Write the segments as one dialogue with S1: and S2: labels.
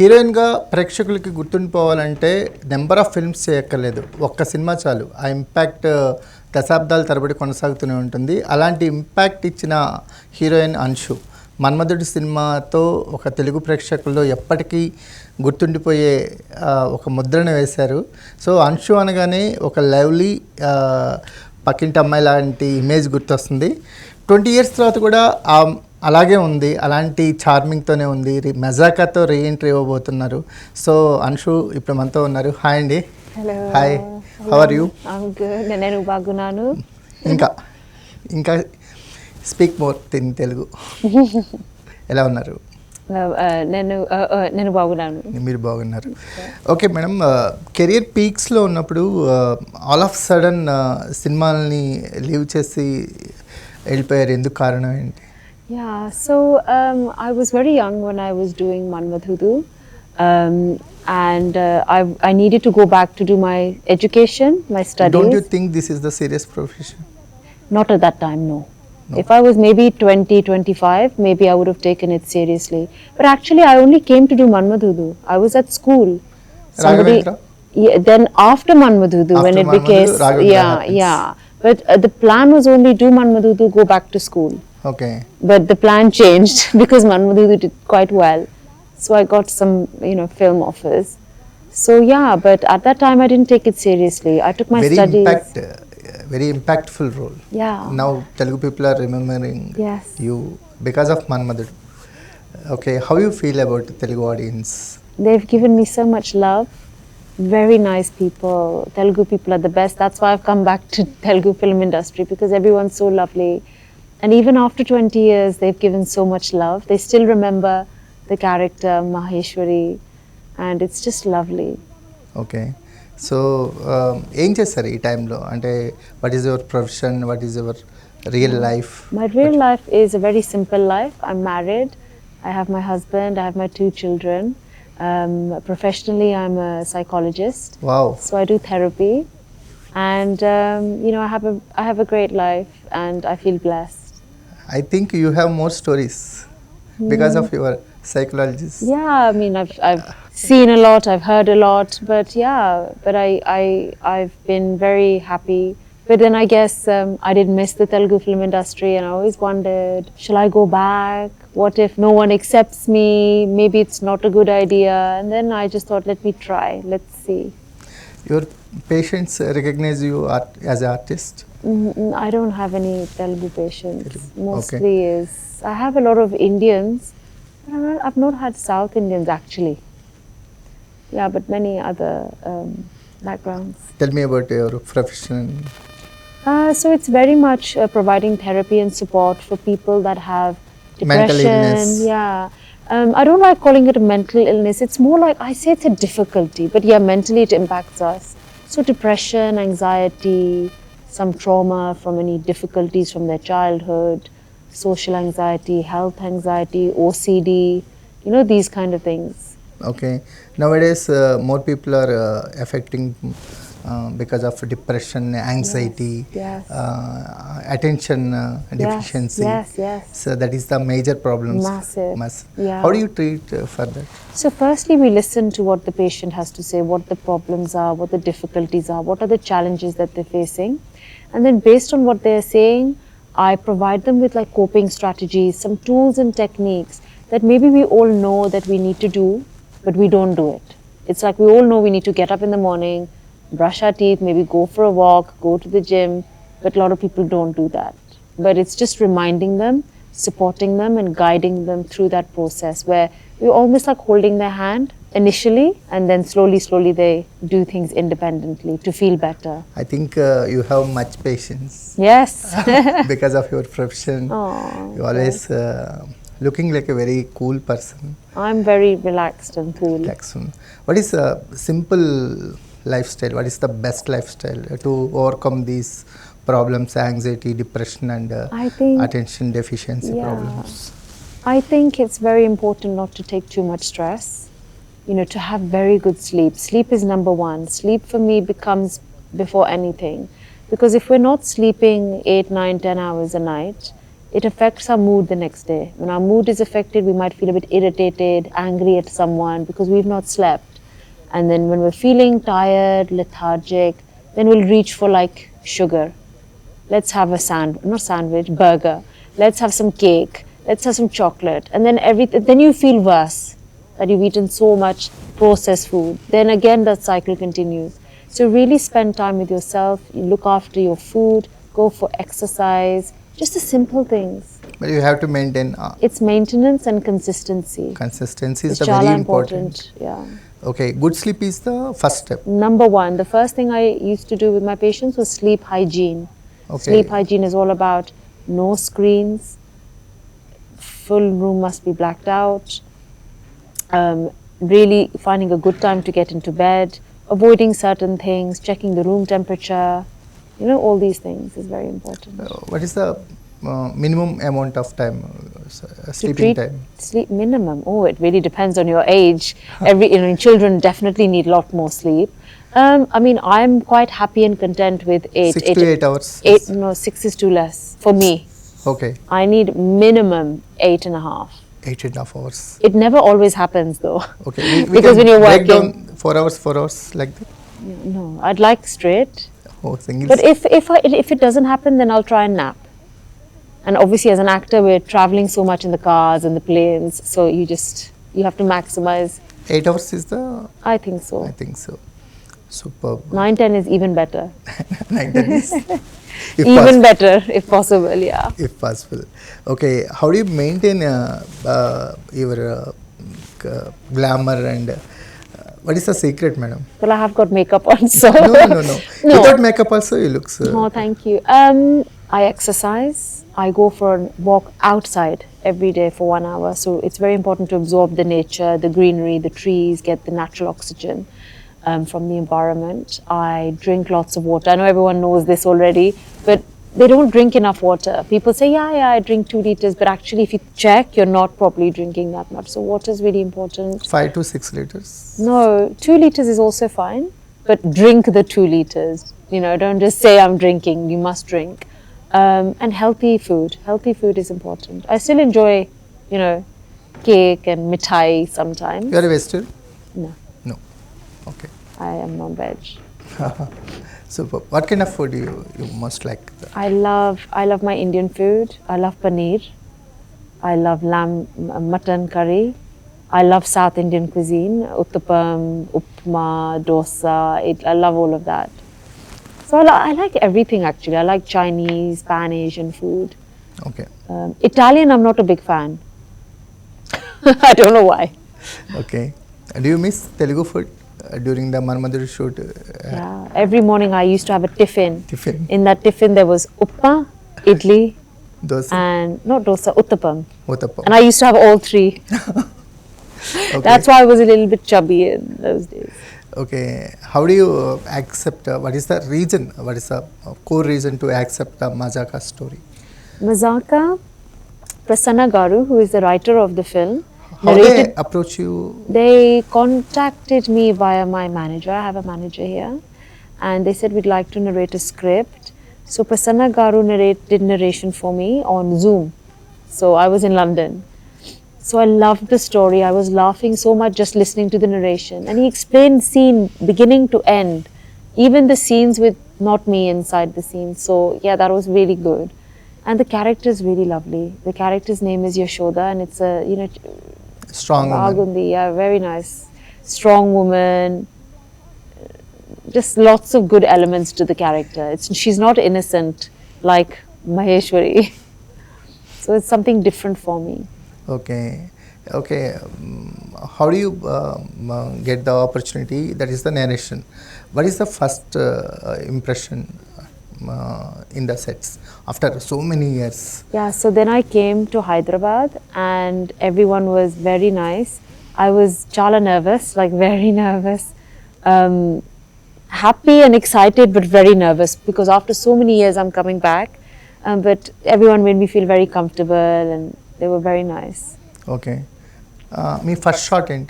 S1: హీరోయిన్గా ప్రేక్షకులకి గుర్తుండిపోవాలంటే number of films చేయక్కర్లేదు, ఒక్క సినిమా చాలు. ఆ ఇంపాక్ట్ దశాబ్దాల తరబడి కొనసాగుతూనే ఉంటుంది. అలాంటి ఇంపాక్ట్ ఇచ్చిన హీరోయిన్ అంశు మన్మధుడు సినిమాతో ఒక తెలుగు ప్రేక్షకుల్లో ఎప్పటికీ గుర్తుండిపోయే ఒక ముద్రను వేశారు. సో అంశు అనగానే ఒక లవ్లీ పక్కింటి అమ్మాయి లాంటి ఇమేజ్ గుర్తొస్తుంది. 20 years తర్వాత కూడా అలాగే ఉంది, అలాంటి చార్మింగ్తోనే ఉంది. మజాకాతో రీఎంట్రీ ఇవ్వబోతున్నారు. సో అంశు ఇప్పుడు మనతో ఉన్నారు. హాయ్ అండి.
S2: Hello.
S1: Hi, how are you?
S2: నేను బాగున్నాను.
S1: ఇంకా స్పీక్ మోర్ ఇన్ తెలుగు. ఎలా ఉన్నారు?
S2: నేను బాగున్నాను.
S1: మీరు బాగున్నారు. ఓకే మేడం, కెరియర్ పీక్స్లో ఉన్నప్పుడు ఆల్ ఆఫ్ సడన్ సినిమాలని లీవ్ చేసి వెళ్ళిపోయారు, ఎందుకు కారణం ఏంటి?
S2: Yeah, so I was very young when I was doing Manmadhudu, and I needed to go back to do my education, my studies.
S1: Don't you think this is the serious profession?
S2: Not at that time, no. If I was maybe 20, 25, maybe I would have taken it seriously. But actually, I only came to do Manmadhudu. I was at school.
S1: Raghavendra?
S2: Yeah, then after Manmadhudu, when it became, yeah. But the plan was only do Manmadhudu, go back to school.
S1: Okay.
S2: But the plan changed because Manmadhudu did quite well. So I got some, film offers. So yeah, but at that time I didn't take it seriously. I took my studies.
S1: Very impactful role.
S2: Yeah.
S1: Now Telugu people are remembering you because of Manmadhudu. Okay, how you feel about the Telugu audience?
S2: They've given me so much love. Very nice people. Telugu people are the best. That's why I've come back to Telugu film industry, because everyone's so lovely. And even after 20 years, they've given so much love. They still remember the character Maheshwari, and it's just lovely.
S1: Okay. So, ఏం చేస్తారు ఈ టైంలో? అంటే what is your profession? What is your real life?
S2: My real life is a very simple life. I'm married. I have my husband. I have my 2 children. Professionally, I'm a psychologist.
S1: Wow.
S2: So I do therapy, and I have a great life, and I feel blessed.
S1: I think you have more stories because of your psychologist.
S2: Yeah, I mean, I've seen a lot, I've heard a lot, but I've been very happy. But then I guess I did miss the Telugu film industry, and I always wondered, shall I go back? What if no one accepts me? Maybe it's not a good idea. And then I just thought, let me try, let's see.
S1: Your patients recognize you as an artist?
S2: I don't have any Telugu patients. Mostly I have a lot of Indians, but I've not had South Indians actually. Yeah, but many other backgrounds.
S1: Tell me about your profession.
S2: So it's very much providing therapy and support for people that have depression.
S1: Mental illness.
S2: Yeah. I don't like calling it a mental illness. It's more like, I say it's a difficulty, but yeah, mentally it impacts us. So depression, anxiety, some trauma from any difficulties from their childhood, social anxiety, health anxiety, OCD, these kind of things.
S1: Okay. Nowadays, more people are affecting because of depression, anxiety, attention deficiency.
S2: Yes.
S1: So that is the major problems.
S2: Massive. Yeah.
S1: How do you treat for that?
S2: So firstly, we listen to what the patient has to say, what the problems are, what the difficulties are, what are the challenges that they're facing. And then based on what they're saying, I provide them with like coping strategies, some tools and techniques that maybe we all know that we need to do, but we don't do it. It's like we all know we need to get up in the morning, brush our teeth, maybe go for a walk, go to the gym, but a lot of people don't do that. But it's just reminding them, supporting them and guiding them through that process, where we're almost like holding their hand initially, and then slowly they do things independently to feel better.
S1: I think you have much patience.
S2: Yes.
S1: Because of your profession. You always looking like a very cool person.
S2: I'm very relaxed and cool.
S1: What is a simple lifestyle? What is the best lifestyle to overcome these problems, anxiety, depression and attention deficiency problems?
S2: I think it's very important not to take too much stress. To have very good sleep. Sleep is number 1. Sleep for me becomes before anything. Because if we're not sleeping 8, 9, 10 hours a night, it affects our mood the next day. When our mood is affected, we might feel a bit irritated, angry at someone because we've not slept. And then when we're feeling tired, lethargic, then we'll reach for like sugar. Let's have a burger. Let's have some cake. Let's have some chocolate. And then you feel worse that you've eaten so much processed food. Then again, that cycle continues. So really spend time with yourself. You look after your food, go for exercise, just the simple things.
S1: But you have to maintain.
S2: It's maintenance and consistency.
S1: Consistency is
S2: It's
S1: the very
S2: chala
S1: important.
S2: Yeah.
S1: Okay, good sleep is the first step.
S2: Number one, the first thing I used to do with my patients was sleep hygiene.
S1: Okay.
S2: Sleep hygiene is all about no screens, full room must be blacked out, really finding a good time to get into bed, avoiding certain things, checking the room temperature, all these things is very important.
S1: What is the minimum amount of time, sleeping time?
S2: Sleep minimum. Oh, it really depends on your age. Children definitely need a lot more sleep. I'm quite happy and content with 8.
S1: 6 to 8 hours.
S2: 6 is too less for me.
S1: Okay.
S2: I need minimum 8.5.
S1: 8.5 hours.
S2: It never always happens though.
S1: Okay.
S2: Because when you're
S1: break
S2: working.
S1: down 4 hours like that.
S2: No, I'd like straight.
S1: Oh, single.
S2: But if it doesn't happen, then I'll try and nap. And obviously, as an actor, we're traveling so much in the cars and the planes, so you have to maximize.
S1: 8 hours is the.
S2: I think so.
S1: I think so. Superb.
S2: 9-10 is even better.
S1: 9-10 is. If
S2: Even
S1: possible.
S2: better, if possible, yeah.
S1: If possible. Okay, how do you maintain your glamour and what is the secret, madam?
S2: Well, I have got makeup on, so.
S1: No.
S2: No.
S1: Without makeup also you look so.
S2: Oh, thank you. I exercise. I go for a walk outside every day for 1 hour. So it's very important to absorb the nature, the greenery, the trees, get the natural oxygen from the environment. I drink lots of water. I know everyone knows this already, but they don't drink enough water. People say, yeah, I drink 2 liters, but actually if you check, you're not properly drinking that much. So water is really important.
S1: 5 to 6 liters.
S2: No, 2 liters is also fine, but drink the 2 liters. Don't just say I'm drinking, you must drink. And healthy food. Healthy food is important. I still enjoy, cake and mithai sometimes.
S1: You are a vegetarian?
S2: No,
S1: No. Okay.
S2: I am non-veg.
S1: Super. What kind of food you most like?
S2: I love my Indian food. I love paneer. I love mutton curry. I love South Indian cuisine. Uttapam, upma, dosa. I love all of that. So I like everything actually. I like Chinese, Spanish and food.
S1: Okay.
S2: Italian, I'm not a big fan. I don't know why.
S1: Okay. Do you miss Telugu food during the Manmadhudu shoot?
S2: Yeah. Every morning I used to have a tiffin.
S1: Tiffin.
S2: In that tiffin there was upma, idli,
S1: Dosa.
S2: and not dosa, uttapam.
S1: Uttapam.
S2: And I used to have all 3.
S1: Okay.
S2: That's why I was a little bit chubby in those days.
S1: Okay. How do you accept, what is the reason, what is the core reason to accept the Majaka story?
S2: Majaka, Prasanna Garu, who is the writer of the film,
S1: How they approach you?
S2: They contacted me via my manager. I have a manager here. And they said, we'd like to narrate a script. So Prasanna Garu did narration for me on Zoom. So I was in London. So I loved the story. I was laughing so much just listening to the narration. And he explained scene beginning to end. Even the scenes with not me inside the scene. So yeah, that was really good. And the character is really lovely. The character's name is Yashoda, and it's a,
S1: Strong woman.
S2: Agundi, yeah, very nice. Strong woman. Just lots of good elements to the character. She's not innocent like Maheshwari. So it's something different for me.
S1: Okay. How do you get the opportunity? That is the narration. What is the first impression in the sets after so many years?
S2: Yeah, so then I came to Hyderabad and everyone was very nice. I was chala nervous, like very nervous. Happy and excited but very nervous because after so many years I'm coming back. But everyone made me feel very comfortable and they were very nice.
S1: Okay. Me first shot enti?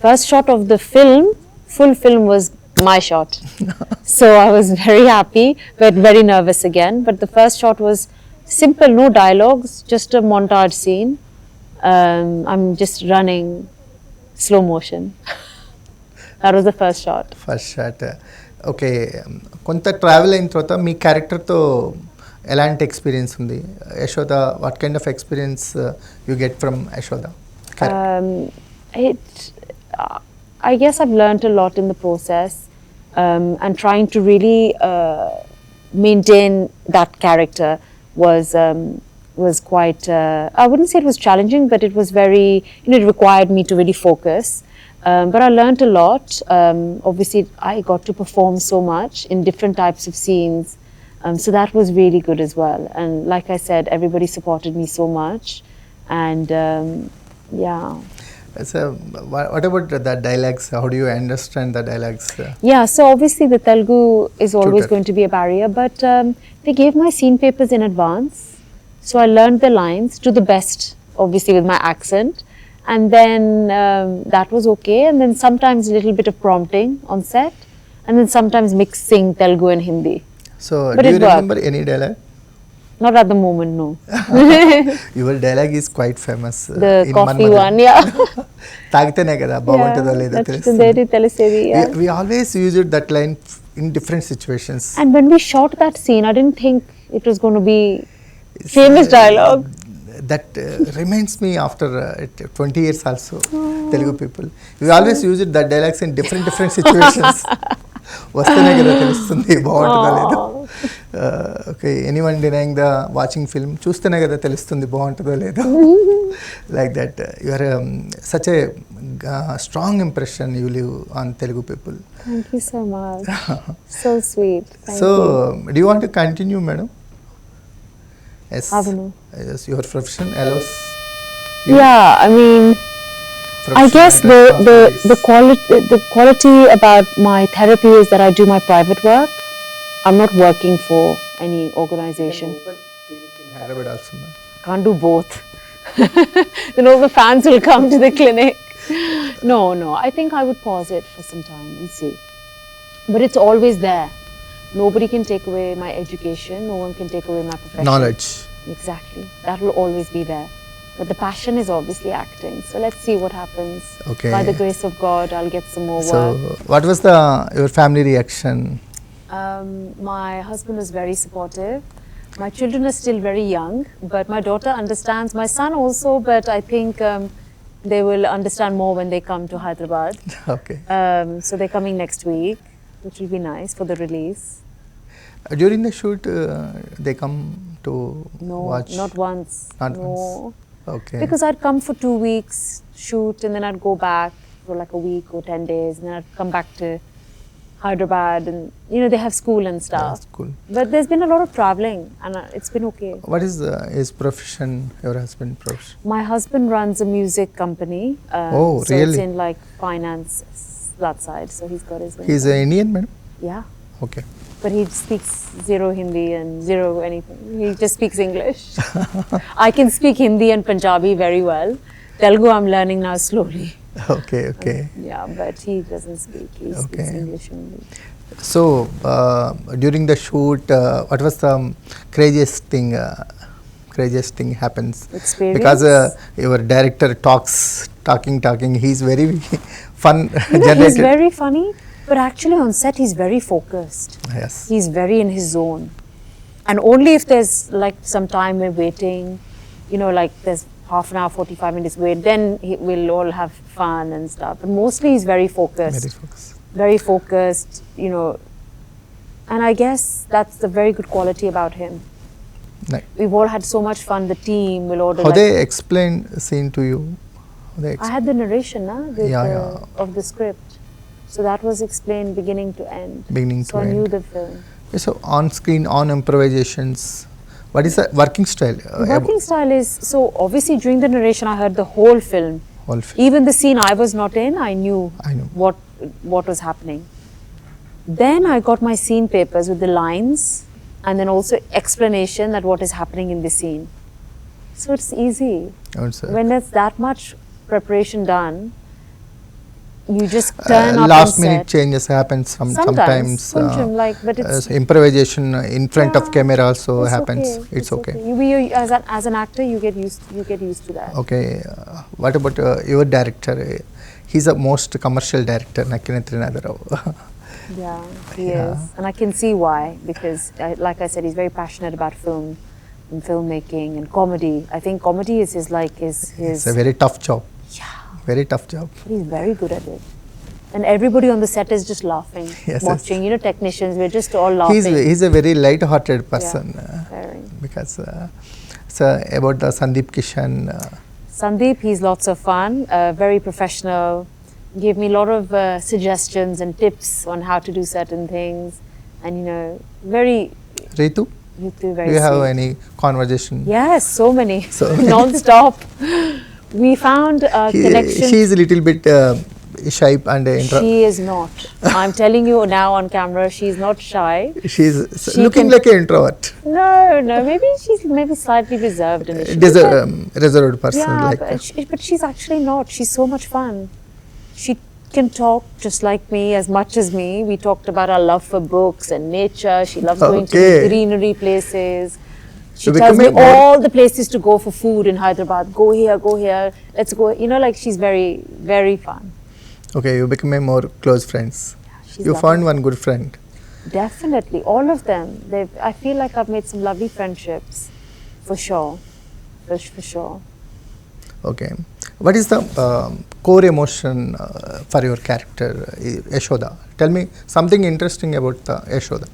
S2: First shot of the film, full film was my shot. So I was very happy but very nervous again. But the first shot was simple, no dialogues, just a montage scene. I'm just running slow motion. That was the first shot.
S1: First shot okay. కొంత travel అయిన తర్వాత మీ క్యారెక్టర్తో ఎలాంటి experience ఉంది? Yashoda, what kind of experience you get from Yashoda?
S2: I guess I've learned a lot in the process, and trying to really maintain that character was quite. I wouldn't say it was challenging, but it was very. It required me to really focus. But I learned a lot. Obviously, I got to perform so much in different types of scenes. So that was really good as well. And like I said, everybody supported me so much. And yeah.
S1: So, what about the dialects? How do you understand the dialects?
S2: Yeah, so obviously the Telugu is always
S1: Tutor.
S2: going to be a barrier, but they gave my scene papers in advance. So I learned the lines to the best, obviously with my accent. And then that was okay. And then sometimes a little bit of prompting on set. And then sometimes mixing Telugu and Hindi.
S1: So,
S2: But
S1: do
S2: it
S1: you
S2: worked.
S1: remember any dialogue?
S2: Not at the moment, no.
S1: Your dialogue is quite famous.
S2: The
S1: in
S2: coffee
S1: Manmadhudu.
S2: one, yeah.
S1: తాగితేనే కదా బాగుంటుందో లేదో
S2: That's
S1: తెలుస్తుంది.
S2: Telesedi, yeah.
S1: We always used that line in different situations.
S2: And when we shot that scene, I didn't think it was going to be famous dialogue.
S1: That reminds me after 20 years also, Telugu people. We always use it, that dialects in different situations. వస్తేనే కదా తెలుస్తుంది బాగుంటుందో లేదో. Okay, anyone denying the watching film, చూస్తేనే కదా తెలుస్తుంది బాగుంటుందో లేదో. Like that you are such a strong impression you leave on Telugu people.
S2: Thank you so much. So sweet. Thank
S1: So,
S2: you.
S1: do you want to continue, madam? Yes.
S2: Avunu.
S1: Yes, your profession allows.
S2: Yeah, I mean, I guess the quality about my therapy is that I do my private work. I'm not working for any organization.
S1: In Hyderabad also, ma'am.
S2: Can't do both. Then all the fans will come to the clinic. No, I think I would pause it for some time and see. But it's always there. Nobody can take away my education. No one can take away my profession.
S1: Knowledge.
S2: Exactly. That will always be there. But the passion is obviously acting. So let's see what happens.
S1: Okay.
S2: By the grace of God, I'll get some more
S1: So,
S2: work.
S1: what was your family reaction?
S2: My husband is very supportive. My children are still very young, but my daughter understands. My son also, but I think they will understand more when they come to Hyderabad.
S1: Okay.
S2: So they're coming next week, which will be nice for the release.
S1: During the shoot, they come to
S2: No,
S1: watch?
S2: not once.
S1: Not
S2: no.
S1: once. Okay.
S2: Because I'd come for 2 weeks, shoot, and then I'd go back for like a week or 10 days, and then I'd come back to Hyderabad, and they have school and stuff.
S1: That's cool.
S2: But there's been a lot of traveling, and it's been okay.
S1: What is his profession, your husband's profession?
S2: My husband runs a music company.
S1: Oh,
S2: so
S1: really?
S2: it's in like finance, that side. So he's got his own.
S1: He's an Indian, madam?
S2: Yeah.
S1: Okay.
S2: But he speaks zero Hindi and zero anything. He just speaks English. I can speak Hindi and Punjabi very well. Telugu I'm learning now slowly.
S1: Okay.
S2: Yeah, but he doesn't speak. He speaks English only.
S1: So, during the shoot, what was the craziest thing happens?
S2: Experience?
S1: Because your director talking. He's very fun
S2: He's
S1: generated.
S2: very funny, but actually on set he's very focused.
S1: Yes.
S2: He's very in his zone. And only if there's like some time we're waiting, like there's half an hour, 45 minutes wait, then we'll all have fun and stuff. But mostly he's very focused.
S1: Very focused.
S2: Very focused, and I guess that's the very good quality about him.
S1: Right.
S2: We've all had so much fun. The team will order.
S1: How
S2: like,
S1: they explain scene to you?
S2: I had the narration,
S1: Yeah.
S2: of the script, so that was explained beginning to end.
S1: Beginning
S2: so
S1: to
S2: I knew
S1: end.
S2: the film.
S1: So on screen, on improvisations, what is the working style?
S2: Working style is so obviously during the narration I heard the whole film.
S1: Whole film.
S2: Even the scene I was not in, I knew what was happening. Then I got my scene papers with the lines and then also explanation that what is happening in the scene. So it's easy.
S1: Also,
S2: When there's that much preparation done, You just turn up
S1: last
S2: on
S1: minute
S2: set.
S1: changes happens
S2: Sometimes,
S1: sometimes
S2: like, but it's
S1: improvisation in front of
S2: yeah,
S1: camera also
S2: it's
S1: happens.
S2: okay.
S1: It's okay.
S2: As an actor, you get used to that.
S1: Okay, what about your director? He's a most commercial director, Nakinatri Nagarao.
S2: Yeah, he
S1: Yeah.
S2: is, and I can see why, because like I said, he's very passionate about film and filmmaking and comedy. I think comedy is his
S1: It's a very tough job.
S2: yeah.
S1: Very tough job.
S2: He's very good at it. And everybody on the set is just laughing,
S1: Yes,
S2: watching.
S1: yes.
S2: You know, technicians, we're just all laughing.
S1: He's a very light-hearted person
S2: Very.
S1: because so about the Sandeep Kishan.
S2: Sandeep, he's lots of fun, very professional, gave me a lot of suggestions and tips on how to do certain things. And, you know, very,
S1: Ritu,
S2: you two very
S1: do you have
S2: sweet.
S1: any conversation?
S2: Yes, so many,
S1: So-
S2: non-stop. We found a connection.
S1: She is a little bit shy and
S2: She is not. I'm telling you now on camera, she's not shy.
S1: she's
S2: She
S1: looking
S2: can-
S1: like an introvert.
S2: No, maybe she's slightly reserved initially.
S1: Reserved person.
S2: Yeah,
S1: like
S2: but she's actually not. She's so much fun. She can talk just like me, as much as me. We talked about our love for books and nature. She loves going to
S1: Okay.
S2: the greenery places. She
S1: So
S2: tells me
S1: becoming more-
S2: all the places to go for food in Hyderabad. Go here, let's go. You know, like she's very, very fun.
S1: okay, you become a more close friends.
S2: She's
S1: You
S2: lovely.
S1: found one good friend.
S2: Definitely, all of them. I feel like I've made some lovely friendships, for sure, for sure.
S1: Okay. What is the core emotion for your character, Yashoda? Tell me something interesting about Yashoda.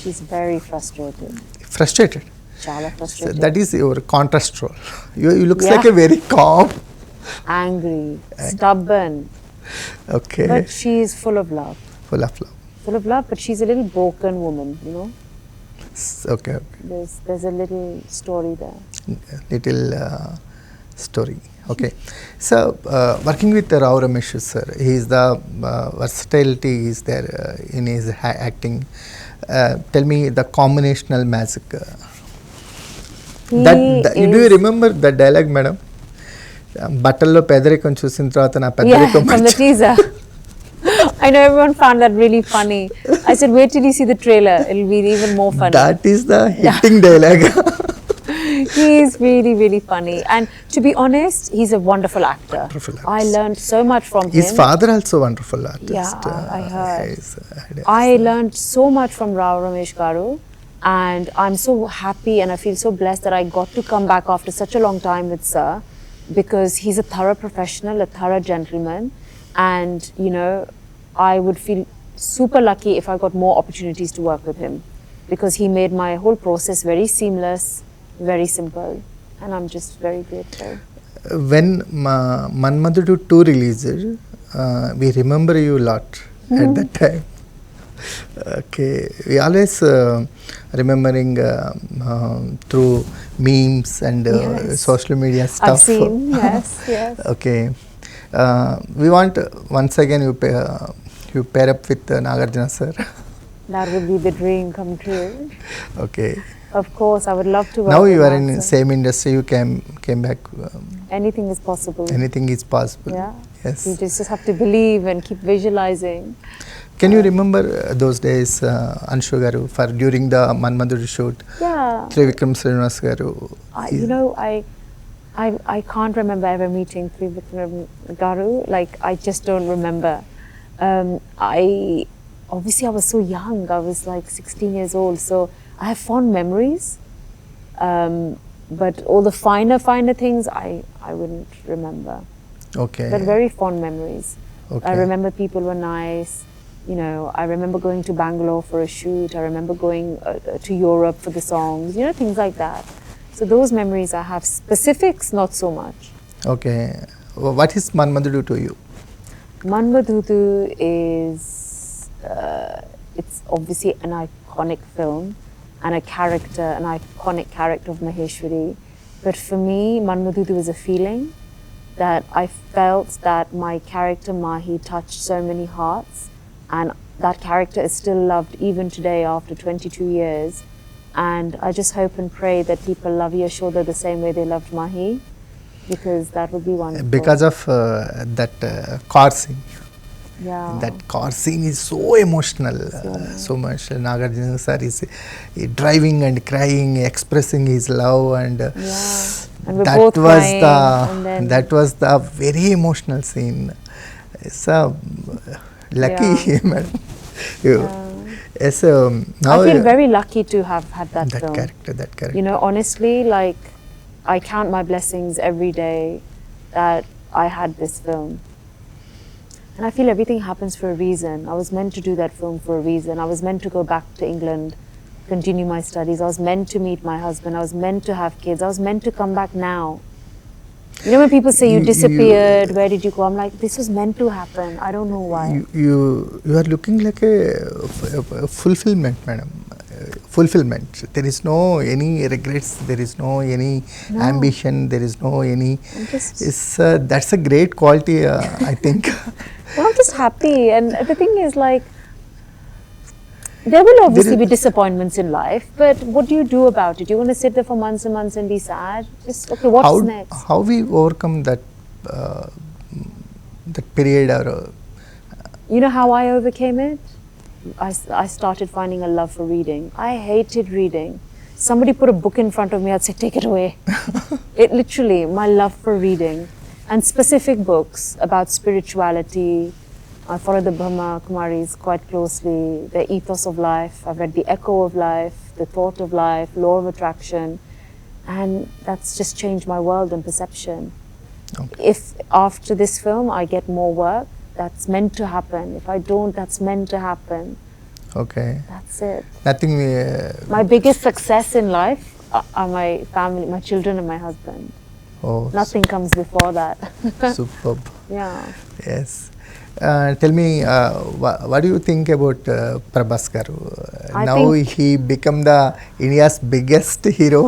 S2: She's very frustrated.
S1: Frustrated.
S2: Chala
S1: So
S2: frustrated.
S1: that is your contrast role. You looks
S2: Yeah.
S1: like a very calm.
S2: Angry, stubborn,
S1: Okay.
S2: but she's full of love.
S1: Full of love.
S2: Full of love, but she's a little broken woman, you know.
S1: Okay.
S2: There's a little story there.
S1: Little story. Okay. So working with Rao Ramesh sir, he is the versatility is there in his acting. Tell me the combinational magic. Do you remember the dialogue, madam? బట్టల్లో పేదరికం చూసిన తర్వాత నా
S2: Yeah,
S1: పెద్దరికం
S2: from the teaser. I know everyone found that really funny. I said, wait till you see the trailer. It'll be even more funny.
S1: That is the hitting dialogue.
S2: He's really, really funny. And to be honest, he's a wonderful actor.
S1: Wonderful
S2: I
S1: artist.
S2: learned so much from
S1: His
S2: him.
S1: father also wonderful artist.
S2: Yeah, I heard.
S1: Yes,
S2: I learned so much from Rao Ramesh Garu, and I'm so happy and I feel so blessed that I got to come back after such a long time with Sir, because he's a thorough professional, a thorough gentleman, and you know, I would feel super lucky if I got more opportunities to work with him, because he made my whole process very seamless, very simple, and I'm just very grateful.
S1: When Manmadhudu 2 released, we remember you a lot at that time. Okay, we always remembering through memes and
S2: Yes.
S1: social media stuff.
S2: I've seen, yes, yes.
S1: Okay, we want once again you pair up with Nagarjuna sir.
S2: That would be the dream come true.
S1: Okay,
S2: Of course, I would love to work
S1: now
S2: with
S1: you are in
S2: Nag, sir.
S1: same industry. You came back.
S2: Anything is possible.
S1: Anything is possible.
S2: Yeah.
S1: Yes.
S2: You just have to believe and keep visualizing.
S1: Can you remember those days, Anshu garu, for during the Manmadhudu shoot?
S2: Yeah.
S1: Trivikram Srinivas garu.
S2: You know, I can't remember ever meeting Trivikram Garu. Like, I just don't remember. Obviously I was so young. I was like 16 years old. So I have fond memories. But all the finer things, I wouldn't remember.
S1: Okay.
S2: But very fond memories.
S1: Okay.
S2: I remember people were nice. You know, I remember going to Bangalore for a shoot. I remember going to Europe for the songs. You know, things like that. So those memories I have. Specifics, not so much.
S1: Okay. What is Manmadhudu to you?
S2: Manmadhudu is, it's obviously an iconic film and a character, an iconic character of Maheshwari. But for me, Manmadhudu is a feeling that I felt that my character Mahi touched so many hearts, and that character is still loved even today after 22 years. And I just hope and pray that people love Yashoda the same way they loved Mahi, because that would be wonderful.
S1: Because of that car scene.
S2: Yeah.
S1: That car scene is so emotional, so much. Nagarjuna sir is driving and crying, expressing his love, and
S2: Yeah. And we're
S1: that
S2: both
S1: was
S2: crying,
S1: the
S2: and then
S1: that was the very emotional scene. It's lucky, madam. You, yes, now
S2: I feel very lucky to have had that
S1: that
S2: film.
S1: character, that character.
S2: You know, honestly, like, I count my blessings every day that I had this film. And I feel everything happens for a reason. I was meant to do that film for a reason. I was meant to go back to England, continue my studies. I was meant to meet my husband. I was meant to have kids. I was meant to come back now. You know, when people say you disappeared, where did you go? I'm like, this was meant to happen. I don't know why.
S1: You are looking like a fulfillment, madam. Fulfillment. There is no any regrets. There is no any ambition. There is no any. It's that's a great quality. I think.
S2: Well, I'm just happy, and the thing is, like, there will obviously be disappointments in life, but what do you do about it? You want to sit there for months and months and be sad? Just, okay, what's next?
S1: How we overcome that that period, or
S2: you know how I overcame it? I started finding a love for reading. I hated reading. Somebody put a book in front of me, I'd say, take it away. It literally, my love for reading, and specific books about spirituality. I follow the Brahma Kumaris quite closely, the ethos of life. I've read The Echo of Life, The Thought of Life, Law of Attraction, and that's just changed my world and perception.
S1: Okay.
S2: If after this film I get more work, that's meant to happen. If I don't, that's meant to happen.
S1: okay,
S2: That's it.
S1: nothing.
S2: My biggest success in life are my family, my children and my husband.
S1: Oh,
S2: Nothing comes before that.
S1: superb.
S2: Yeah.
S1: Yes. Tell me, what do you think about Prabhas garu? Now he become the India's biggest hero.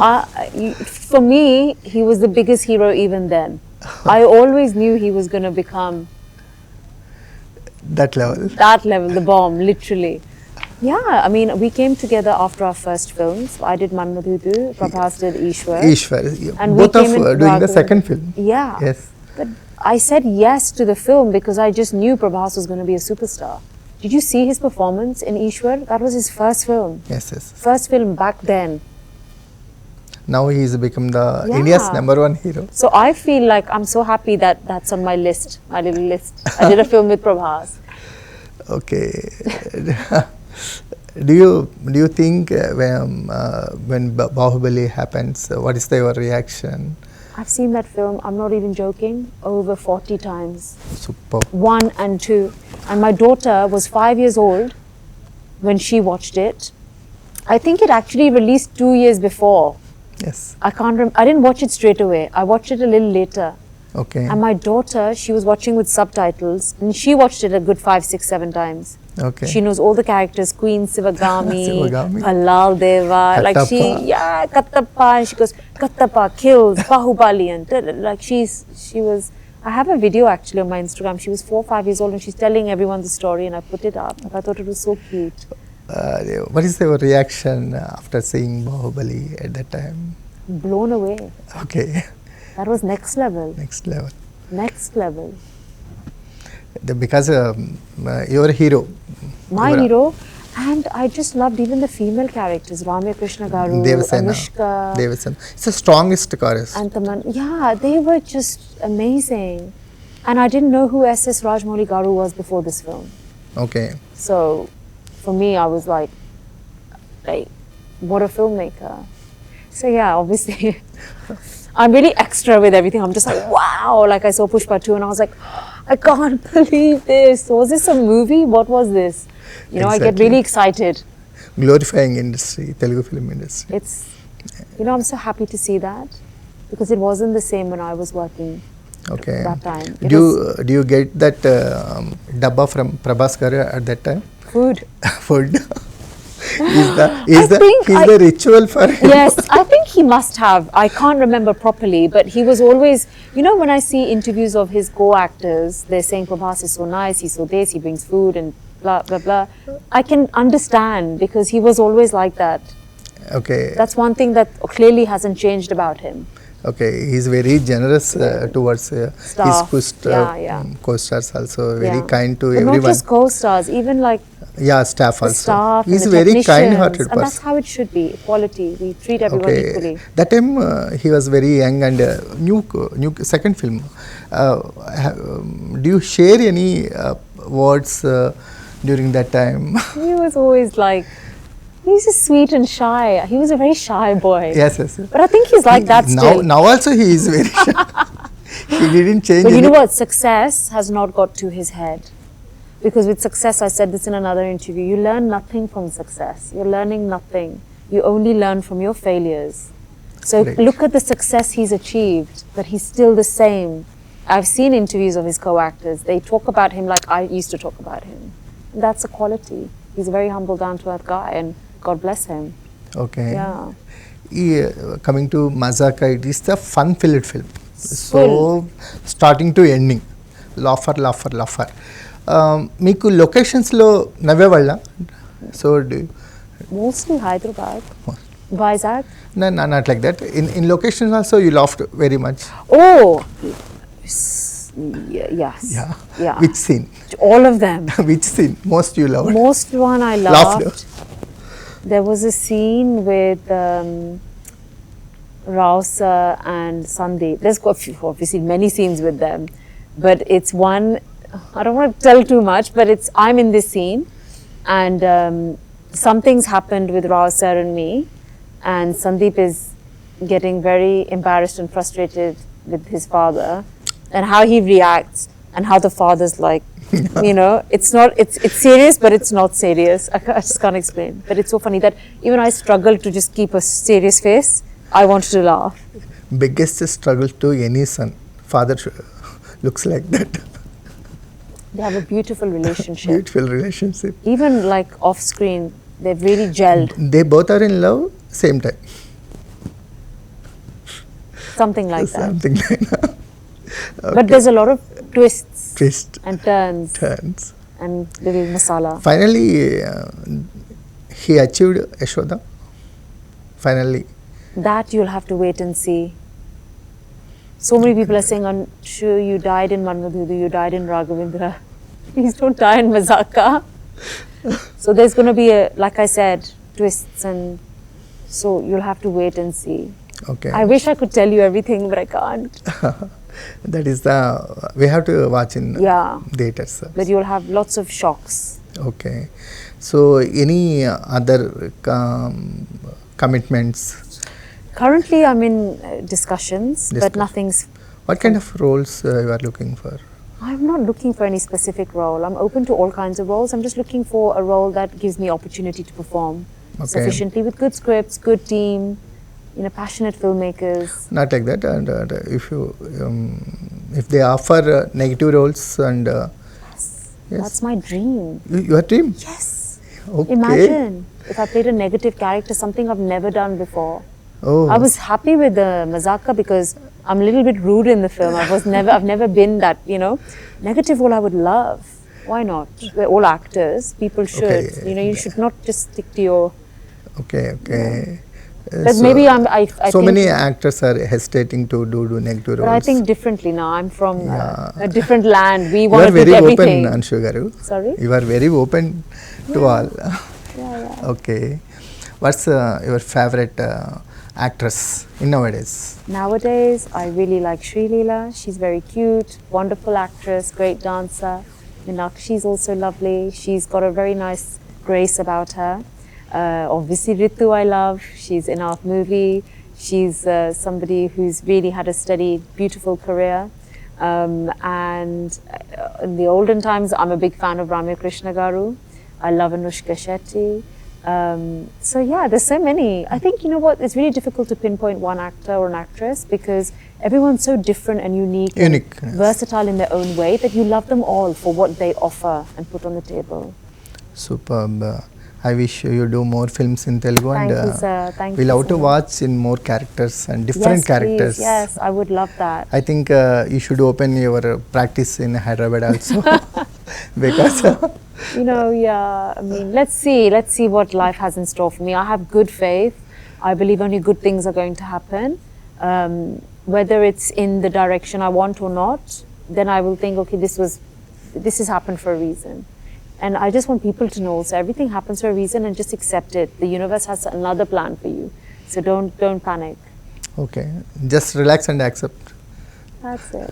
S2: For me, he was the biggest hero even then. I always knew he was going to become
S1: that level.
S2: that level, the bomb, literally. Yeah, I mean, we came together after our first films. I did Manmadhudu, Prabhas did Ishwar.
S1: Ishwar.
S2: And
S1: Both
S2: we
S1: of
S2: came in
S1: doing the
S2: Raghav.
S1: second film.
S2: Yeah.
S1: Yes.
S2: But I said yes to the film because I just knew Prabhas was going to be a superstar. Did you see his performance in Ishwar? That was his first film.
S1: Yes, yes.
S2: First film back then.
S1: Now he has become the
S2: Yeah.
S1: India's #1 hero.
S2: So I feel like I'm so happy that that's on my list, my little list. I did a film with Prabhas.
S1: Okay. do you think when Bahubali happens, what is your reaction?
S2: I've seen that film, I'm not even joking, over 40 times.
S1: Superb.
S2: 1 and 2. And my daughter was 5 years old when she watched it. I think it actually released 2 years before.
S1: Yes.
S2: I can't remember. I didn't watch it straight away. I watched it a little later.
S1: Okay.
S2: And my daughter, she was watching with subtitles, and she watched it a good 5, 6, 7 times.
S1: Okay.
S2: She knows all the characters, Queen Sivagami,
S1: Sivagami.
S2: Halal Deva, like she,
S1: Kattappa.
S2: yeah, Kattappa, and she goes, Kattappa kills Bahubali, and like she was, I have a video actually on my Instagram. She was 4 or 5 years old and she's telling everyone the story, and I put it up. I thought it was so cute.
S1: What is your reaction after seeing Bahubali at that time?
S2: Blown away.
S1: Okay.
S2: That was next level.
S1: Next level.
S2: Next level.
S1: Because you're a hero.
S2: My hero, and I just loved even the female characters, Ramya Krishna Garu, Anushka.
S1: Devasena. It's the strongest chorus.
S2: And Taman. Yeah, they were just amazing. And I didn't know who S.S. Rajmouli Garu was before this film.
S1: Okay.
S2: So for me, I was like, what a filmmaker. So yeah, obviously, I'm really extra with everything. I'm just like, wow. Like I saw Pushpa 2 and I was like, I can't believe this. Was this a movie? What was this? You know, I get really excited.
S1: Glorifying industry, Telugu film industry.
S2: It's, you know, I'm so happy to see that because it wasn't the same when I was working that time.
S1: Do you get that dabba from Prabhas garu at that time?
S2: Food.
S1: Food. Is the ritual for him?
S2: Yes, I think he must have. I can't remember properly, but he was always, you know, when I see interviews of his co-actors, they're saying Prabhas is so nice, he's so this, he brings food and blah, blah, blah. I can understand because he was always like that.
S1: Okay.
S2: That's one thing that clearly hasn't changed about him.
S1: Okay, he's very generous towards his
S2: Staff.
S1: co-stars also. Very
S2: Yeah.
S1: kind to
S2: But
S1: everyone.
S2: not just co-stars, even like
S1: Yeah, staff
S2: the
S1: also.
S2: staff
S1: He's
S2: and the
S1: very
S2: technicians.
S1: kind-hearted
S2: And that's
S1: person.
S2: how it should be, equality. We treat everyone equally.
S1: That time he was very young and new second film. Do you share any words during that time?
S2: He was always like, he's just sweet and shy. He was a very shy boy.
S1: Yes.
S2: But I think he's like that still.
S1: Now also he is very shy. He didn't change.
S2: But you know what? Success has not got to his head. Because with success, I said this in another interview, you learn nothing from success. You're learning nothing. You only learn from your failures. So
S1: Right.
S2: look at the success he's achieved, but he's still the same. I've seen interviews of his co-actors. They talk about him like I used to talk about him. That's a quality. He's a very humble, down-to-earth guy, and God bless him.
S1: Okay.
S2: Yeah.
S1: Coming to Majaka, it is the fun-filled film. So starting to ending, laugher. మీకు లొకేషన్స్లో నవ్వేవాళ్ళ? So
S2: Mostly Hyderabad. Vizag.
S1: No, not like that. In locations also you laughed very much.
S2: Oh, yes.
S1: Yeah. Which scene?
S2: All of them.
S1: Which scene most you loved?
S2: Most one I loved. There was a scene with Rao sir and Sandeep. There's obviously many scenes with them, but it's one. I don't want to tell too much, but I'm in this scene, and something's happened with Rao sir and me, and Sandeep is getting very embarrassed and frustrated with his father, and how he reacts, and how the father's like, it's serious, but it's not serious. I just can't explain. But it's so funny that even I struggle to just keep a serious face. I wanted to laugh.
S1: Biggest struggle to any son, father looks like that.
S2: They have a beautiful relationship. Even like off screen, they've really gelled.
S1: They both are in love same time.
S2: Something like that.
S1: Okay.
S2: But there's a lot of twists and turns and little masala.
S1: Finally, he achieved Yashoda. Finally.
S2: That you'll have to wait and see. So many people are saying, Anshu, you died in Manmadhudu, you died in Raghavindra. Please don't die in Majaka. So there's going to be, like I said, twists, and so you'll have to wait and see.
S1: Okay.
S2: I wish I could tell you everything, but I can't.
S1: That is we have to watch in theatres.
S2: But you'll have lots of shocks.
S1: Okay. So any other commitments?
S2: Currently, I'm in discussions, but nothing's...
S1: What kind of roles you are looking for?
S2: I'm not looking for any specific role. I'm open to all kinds of roles. I'm just looking for a role that gives me opportunity to perform sufficiently with good scripts, good team, passionate filmmakers.
S1: Not like that. And if they offer negative roles and...
S2: Yes. That's my dream.
S1: Your dream?
S2: Yes.
S1: Okay.
S2: Imagine if I played a negative character, something I've never done before.
S1: Oh.
S2: I was happy with the Majaka because I'm a little bit rude in the film. I've never been that, Negative role I would love. Why not? We're all actors. People should.
S1: Okay.
S2: You should not just stick to your...
S1: Okay.
S2: But maybe I think
S1: many actors are hesitating to do negative roles.
S2: But I think differently now. I'm from a different land. We want to do
S1: everything. You are very
S2: everything.
S1: open, Anshu garu.
S2: Sorry?
S1: You are very open to all.
S2: Yeah.
S1: Okay. What's your favorite actress in nowadays?
S2: Nowadays, I really like Sri Leela. She's very cute, wonderful actress, great dancer. Meenakshi's also lovely. She's got a very nice grace about her. Obviously, Ritu I love. She's in our movie. She's somebody who's really had a steady, beautiful career. And in the olden times, I'm a big fan of Ramya Krishna Garu. I love Anushka Shetty. So yeah, there's so many. I think, it's really difficult to pinpoint one actor or an actress because everyone's so different and unique. And versatile in their own way that you love them all for what they offer and put on the table.
S1: Superb. I wish you do more films in Telugu.
S2: Thank you, sir. Thank
S1: we'll
S2: you
S1: have to watch in more characters and different characters.
S2: Please. Yes, I would love that.
S1: I think you should open your practice in Hyderabad also. Because
S2: let's see what life has in store for me. I have good faith. I believe only good things are going to happen. whether it's in the direction I want or not, then I will think, okay, this has happened for a reason. And I just want people to know, so everything happens for a reason, and just accept it. The universe has another plan for you. So don't panic.
S1: Okay, just relax and accept.
S2: That's it.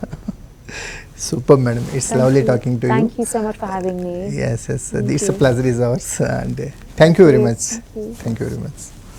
S1: Super, madam. It's
S2: Thank
S1: lovely
S2: you.
S1: talking to you.
S2: Thank you so much for having me.
S1: Yes,
S2: Thank
S1: it's a
S2: you.
S1: pleasure is ours. And thank you very much.
S2: Thank you.
S1: Thank you very much.